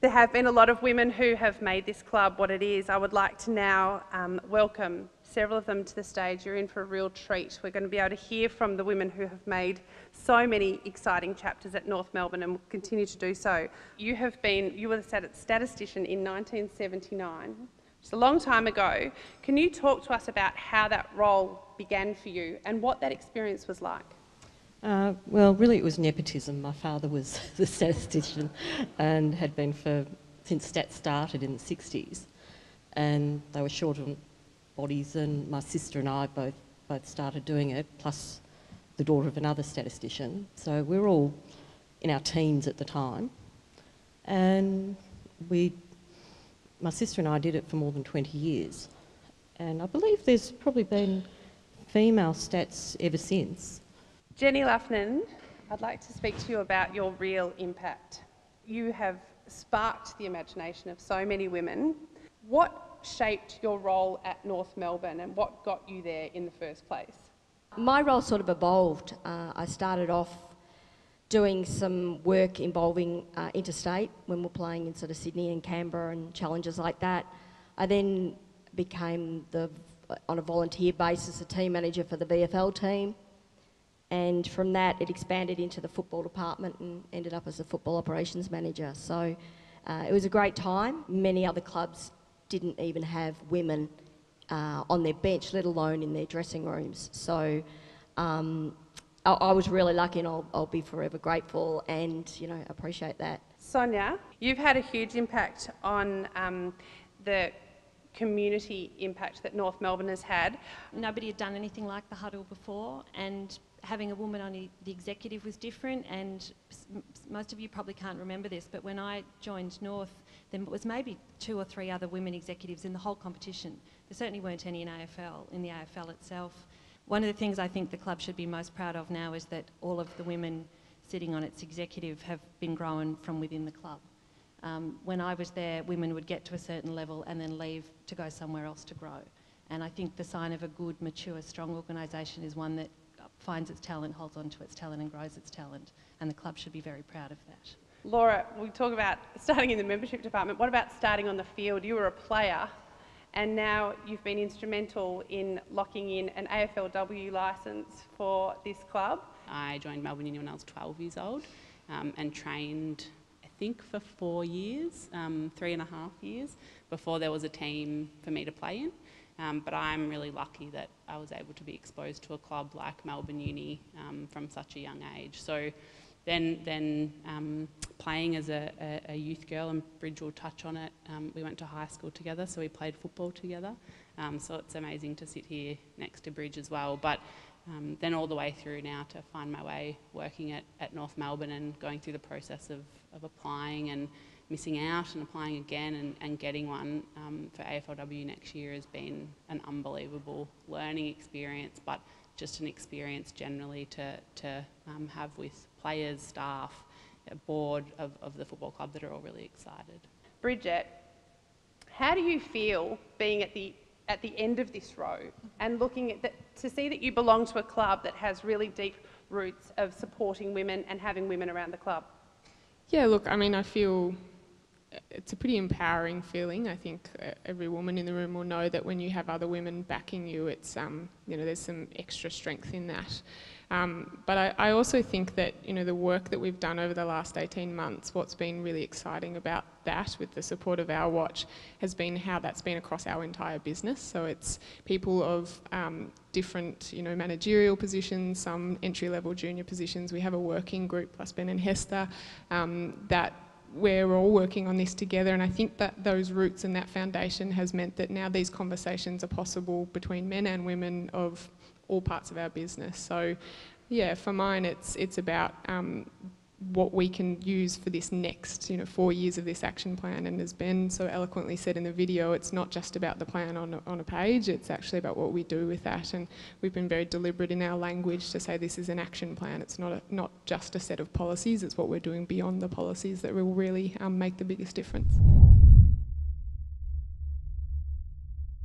There have been a lot of women who have made this club what it is. I would like to now welcome several of them to the stage. You're in for a real treat. We're going to be able to hear from the women who have made so many exciting chapters at North Melbourne and will continue to do so. You were the statistician in 1979, which is a long time ago. Can you talk to us about how that role began for you and what that experience was like? Well, really it was nepotism. My father was the statistician and had been since stats started in the 60s, and they were short on bodies, and my sister and I both started doing it, plus the daughter of another statistician. So we were all in our teens at the time, and my sister and I did it for more than 20 years, and I believe there's probably been female stats ever since. Jenny Luffnan, I'd like to speak to you about your real impact. You have sparked the imagination of so many women. What shaped your role at North Melbourne and what got you there in the first place? My role sort of evolved. I started off doing some work involving interstate when we were playing in sort of Sydney and Canberra and challenges like that. I then became, on a volunteer basis, a team manager for the VFL team. And from that, it expanded into the football department and ended up as a football operations manager. So it was a great time. Many other clubs didn't even have women on their bench, let alone in their dressing rooms. So I was really lucky, and I'll be forever grateful and, appreciate that. Sonia, you've had a huge impact on the community impact that North Melbourne has had. Nobody had done anything like the huddle before, and having a woman on the executive was different, and most of you probably can't remember this, but when I joined North, there was maybe 2 or 3 other women executives in the whole competition. There certainly weren't any in the AFL itself. One of the things I think the club should be most proud of now is that all of the women sitting on its executive have been grown from within the club. When I was there, women would get to a certain level and then leave to go somewhere else to grow. And I think the sign of a good, mature, strong organisation is one that finds its talent, holds on to its talent and grows its talent, and the club should be very proud of that. Laura, we talk about starting in the membership department. What about starting on the field? You were a player and now you've been instrumental in locking in an AFLW licence for this club. I joined Melbourne Uni when I was 12 years old and trained, I think, for 4 years, 3.5 years, before there was a team for me to play in. But I'm really lucky that I was able to be exposed to a club like Melbourne Uni from such a young age. So then playing as a youth girl, and Bridge will touch on it, we went to high school together, so we played football together. So it's amazing to sit here next to Bridge as well. But then all the way through now to find my way working at North Melbourne and going through the process of applying and missing out and applying again and getting one for AFLW next year has been an unbelievable learning experience, but just an experience generally to have with players, staff, a board of the football club that are all really excited. Bridget, how do you feel being at the end of this row and looking at to see that you belong to a club that has really deep roots of supporting women and having women around the club? Yeah, look, I mean, I feel it's a pretty empowering feeling. I think every woman in the room will know that when you have other women backing you, it's there's some extra strength in that. But I also think that the work that we've done over the last 18 months, what's been really exciting about that, with the support of our watch, has been how that's been across our entire business. So it's people of different managerial positions, some entry-level junior positions. We have a working group, plus Ben and Hester, that we're all working on this together, and I think that those roots and that foundation has meant that now these conversations are possible between men and women of all parts of our business. So yeah, for mine it's about what we can use for this next 4 years of this action plan. And as Ben so eloquently said in the video, it's not just about the plan on a page, it's actually about what we do with that. And we've been very deliberate in our language to say this is an action plan. It's not just a set of policies, it's what we're doing beyond the policies that will really make the biggest difference.